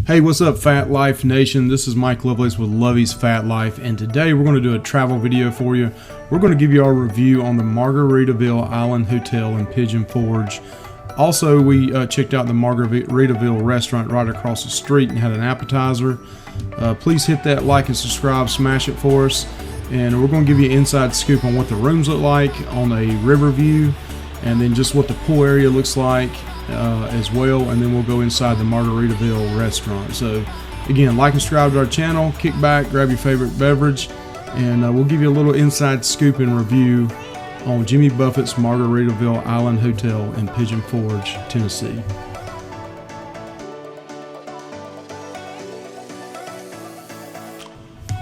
Hey, what's up, Fat Life Nation? This is Mike Lovelace with Lovey's Fat Life, and today we're going to do a travel video for you. We're going to give you our review on the Margaritaville Island Hotel in Pigeon Forge. Also, we checked out the Margaritaville restaurant right across the street and had an appetizer. Please hit that like and subscribe, smash it for us. And we're going to give you an inside scoop on what the rooms look like on a river view, and then just what the pool area looks like as well, and then we'll go inside the Margaritaville restaurant. So again, like and subscribe to our channel, kick back, grab your favorite beverage, and we'll give you a little inside scoop and review on Jimmy Buffett's Margaritaville Island Hotel in Pigeon Forge, Tennessee.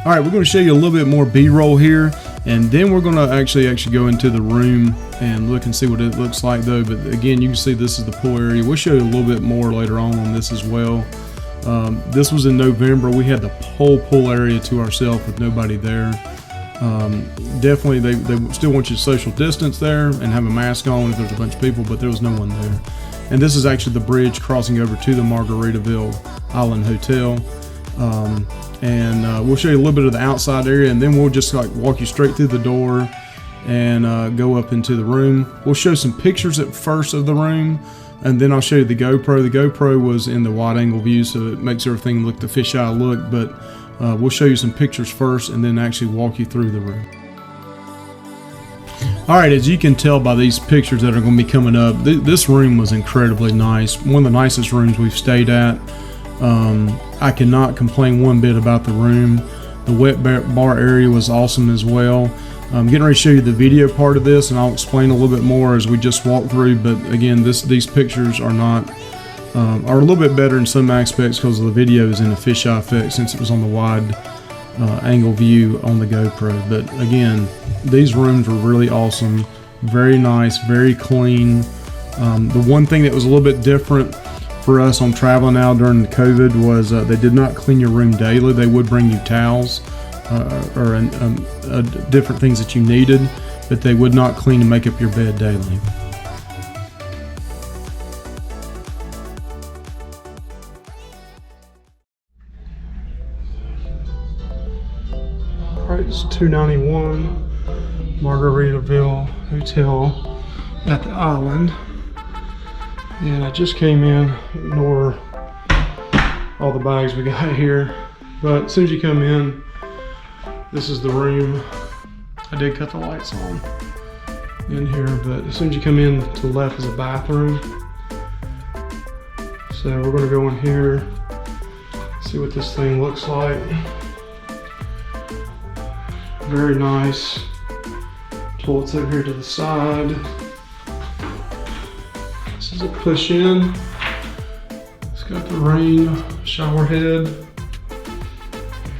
All right, we're going to show you a little bit more B-roll here, and then we're going to actually go into the room and look and see what it looks like though. But again, you can see this is the pool area. We'll show you a little bit more later on this as well. This was in November. We had the whole pool area to ourselves with nobody there. Definitely they still want you to social distance there and have a mask on if there's a bunch of people, but there was no one there. And this is actually the bridge crossing over to the Margaritaville Island Hotel. We'll show you a little bit of the outside area, and then we'll just like walk you straight through the door and go up into the room. We'll show some pictures at first of the room, and then I'll show you the GoPro. The GoPro was in the wide angle view, so it makes everything look the fisheye look, but we'll show you some pictures first and then actually walk you through the room. All right, as you can tell by these pictures that are going to be coming up, this room was incredibly nice. One of the nicest rooms we've stayed at. I cannot complain one bit about the room. The wet bar area was awesome as well. I'm getting ready to show you the video part of this, and I'll explain a little bit more as we just walk through. But again, these pictures are not are a little bit better in some aspects because the video is in a fisheye effect since it was on the wide angle view on the GoPro. But again, these rooms were really awesome, very nice, very clean. The one thing that was a little bit different for us on traveling now during COVID was they did not clean your room daily. They would bring you towels or different things that you needed, but they would not clean and make up your bed daily. All right, it's $291 Margaritaville Hotel at the island. And I just came in, ignore all the bags we got here, but as soon as you come in, this is the room. I did cut the lights on in here, but as soon as you come in, to the left is a bathroom. So we're gonna go in here, see what this thing looks like. Very nice. Toilet's over here to the side. This is a push in. It's got the rain shower head.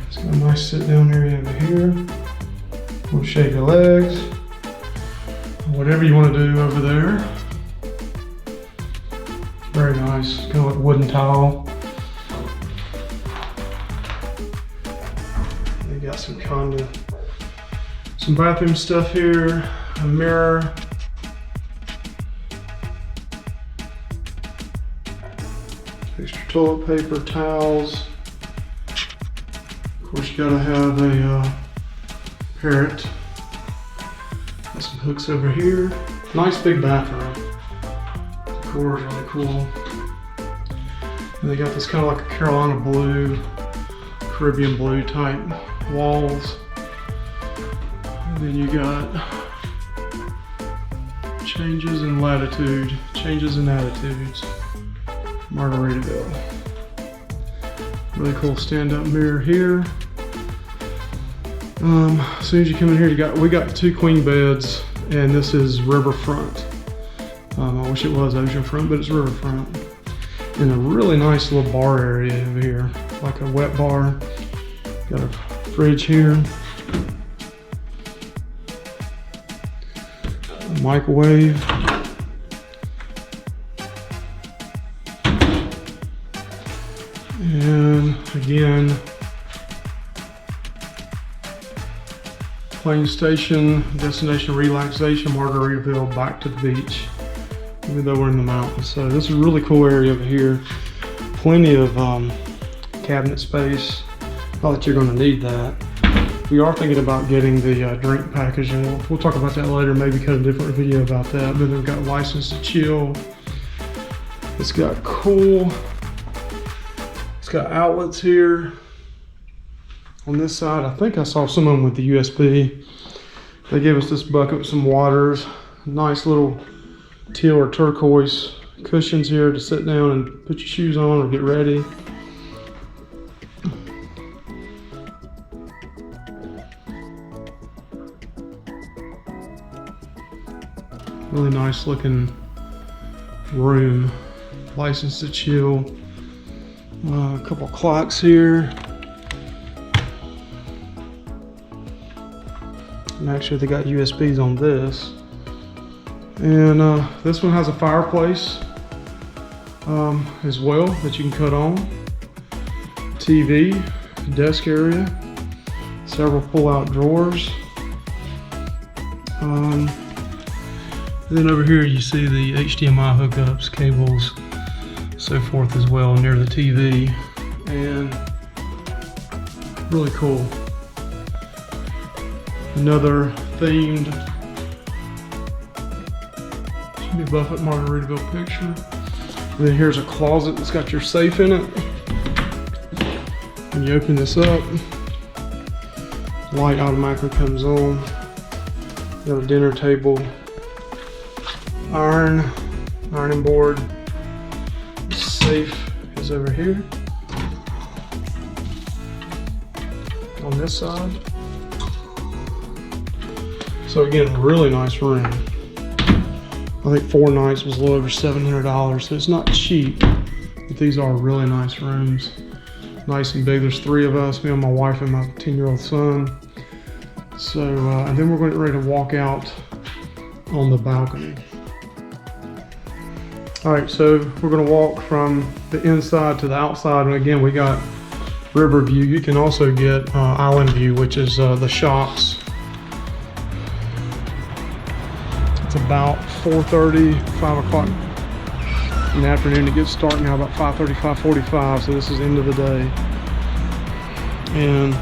It's got a nice sit down area over here. We'll shave your legs. Whatever you want to do over there. Very nice, kind of like wooden tile. They got some bathroom stuff here, a mirror. Extra toilet paper, towels. Of course, you gotta have a parrot. Got some hooks over here. Nice big bathroom. Decor is really cool. And they got this kind of like a Carolina blue, Caribbean blue type walls. And then you got changes in latitude, changes in attitudes. Margaritaville. Really cool stand-up mirror here. As soon as you come in here, we got 2 queen beds, and this is riverfront. I wish it was oceanfront, but it's riverfront. And a really nice little bar area over here, like a wet bar. Got a fridge here. A microwave. And again, plane station, destination relaxation, Margaritaville, back to the beach, even though we're in the mountains. So this is a really cool area over here. Plenty of cabinet space. Not that you're going to need that. We are thinking about getting the drink package, and we'll talk about that later, maybe cut a different video about that. But then we've got license to chill. It's got cool. It's got outlets here. On this side, I think I saw some of them with the USB. They gave us this bucket with some waters. Nice little teal or turquoise cushions here to sit down and put your shoes on or get ready. Really nice looking room. License to chill. A couple clocks here. And actually they got USBs on this. And this one has a fireplace as well that you can cut on. TV, desk area, several pull-out drawers. Then over here you see the HDMI hookups, cables, so forth as well near the TV, and really cool. Another themed Jimmy Buffett Margaritaville picture. And then here's a closet that's got your safe in it. When you open this up, light automatically comes on. You got a dinner table, ironing board. Safe is over here on this side. So again, really nice room. I think 4 nights was a little over $700, so it's not cheap, but these are really nice rooms. Nice and big. There's 3 of us, me and my wife and my 10-year-old son. So, and then we're going to get ready to walk out on the balcony. All right, so we're going to walk from the inside to the outside, and again, we got river view. You can also get island view, which is the shops. It's about 4:30, 5 o'clock in the afternoon. It gets started now about 5:30, 5:45, so this is the end of the day. And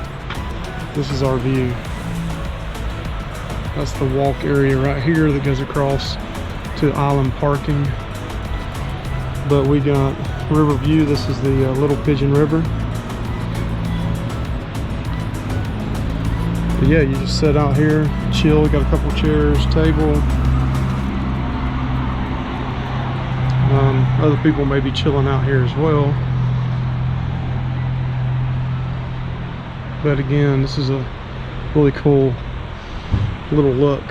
this is our view. That's the walk area right here that goes across to island parking. But we got river view. This is the Little Pigeon River. But yeah, you just sit out here, chill. We got a couple chairs, table. Other people may be chilling out here as well. But again, this is a really cool little look.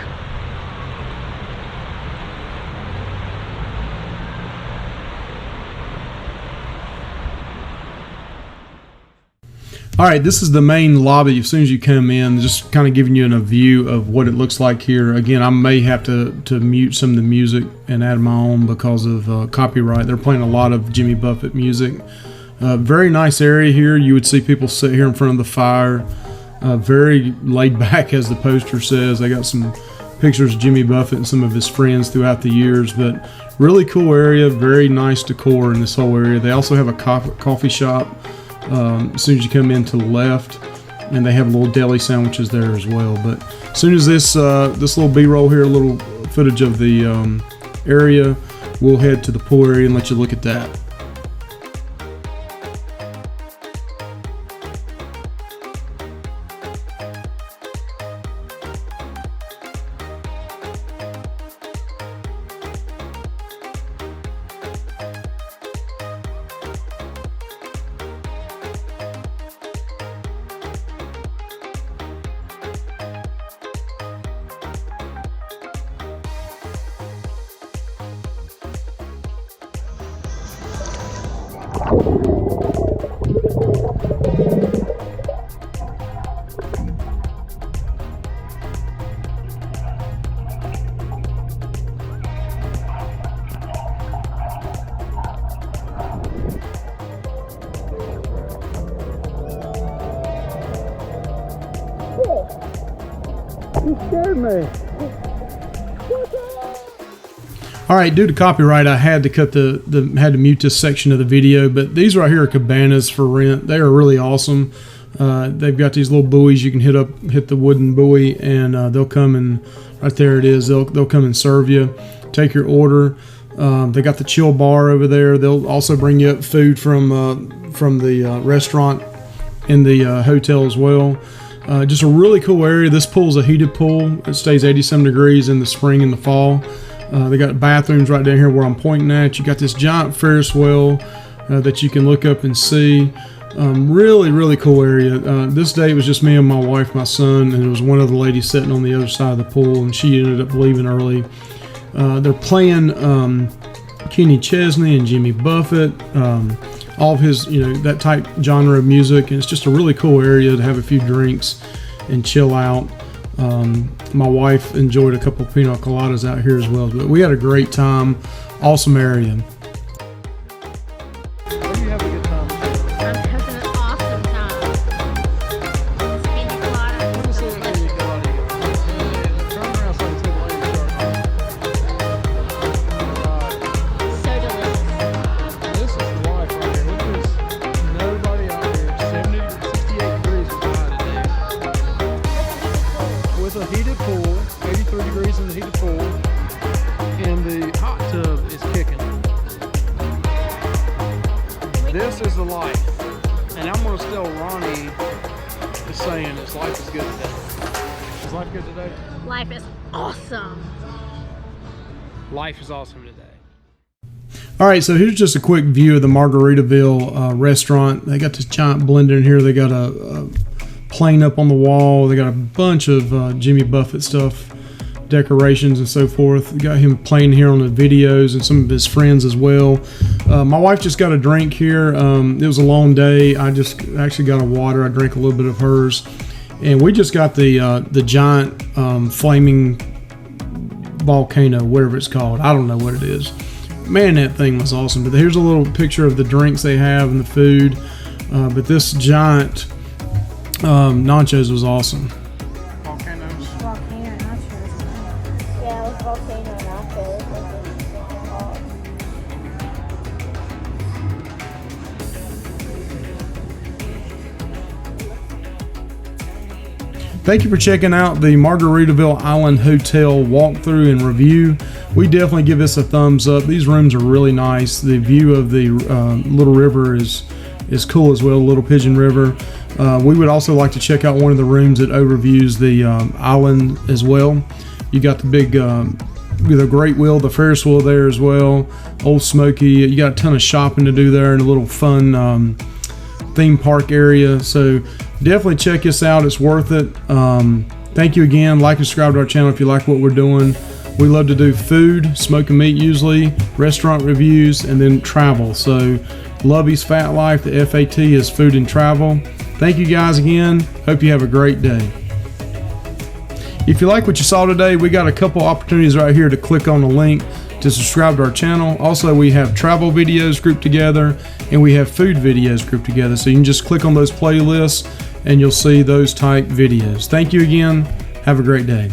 All right, this is the main lobby. As soon as you come in, just kind of giving you a view of what it looks like here. Again, I may have to mute some of the music and add my own because of copyright. They're playing a lot of Jimmy Buffett music. Very nice area here. You would see people sit here in front of the fire. Very laid back, as the poster says. They got some pictures of Jimmy Buffett and some of his friends throughout the years, but really cool area. Very nice decor in this whole area. They also have a coffee shop as soon as you come in to the left, and they have little deli sandwiches there as well. But as soon as this little B-roll here, a little footage of the area, we'll head to the pool area and let you look at that. You scared me. All right, due to copyright, I had to cut had to mute this section of the video, but these right here are cabanas for rent. They are really awesome. They've got these little buoys you can hit the wooden buoy, and they'll come and right there it is. They'll come and serve you, take your order. They got the chill bar over there. They'll also bring you up food from the restaurant in the hotel as well. Just a really cool area. This pool is a heated pool. It stays 87 degrees in the spring and the fall. They got bathrooms right down here where I'm pointing at. You got this giant Ferris wheel that you can look up and see. Really cool area. This day it was just me and my wife, my son, and it was one other lady sitting on the other side of the pool, and she ended up leaving early. They're playing Kenny Chesney and Jimmy Buffett, all of his, that type genre of music, and it's just a really cool area to have a few drinks and chill out. My wife enjoyed a couple of pina coladas out here as well, but we had a great time. Awesome area. A heated pool, 83 degrees in the heated pool, and the hot tub is kicking. This is the life, and I'm going to tell Ronnie is saying his life is good today. Is life good today? Life is awesome. Life is awesome today. All right, so here's just a quick view of the Margaritaville restaurant. They got this giant blender in here. They got a plane up on the wall. They got a bunch of Jimmy Buffett stuff, decorations and so forth. We got him playing here on the videos and some of his friends as well. My wife just got a drink here. It was a long day. I just actually got a water. I drank a little bit of hers, and we just got the giant flaming volcano, whatever it's called. I don't know what it is. Man, that thing was awesome. But here's a little picture of the drinks they have and the food. But this giant nachos was awesome. Volcanoes. Volcano nachos. Yeah, it was volcano nachos. Thank you for checking out the Margaritaville Island Hotel walkthrough and review. We definitely give this a thumbs up. These rooms are really nice. The view of the Little River is cool as well, Little Pigeon River. We would also like to check out one of the rooms that overviews the island as well. You got the big, the Great Wheel, the Ferris wheel there as well. Old Smoky. You got a ton of shopping to do there and a little fun theme park area. So definitely check us out. It's worth it. Thank you again. Like and subscribe to our channel if you like what we're doing. We love to do food, smoking meat usually, restaurant reviews, and then travel. So Lovey's Fat Life, the FAT is food and travel. Thank you guys again. Hope you have a great day. If you like what you saw today, we got a couple opportunities right here to click on the link to subscribe to our channel. Also, we have travel videos grouped together and we have food videos grouped together. So you can just click on those playlists and you'll see those type videos. Thank you again. Have a great day.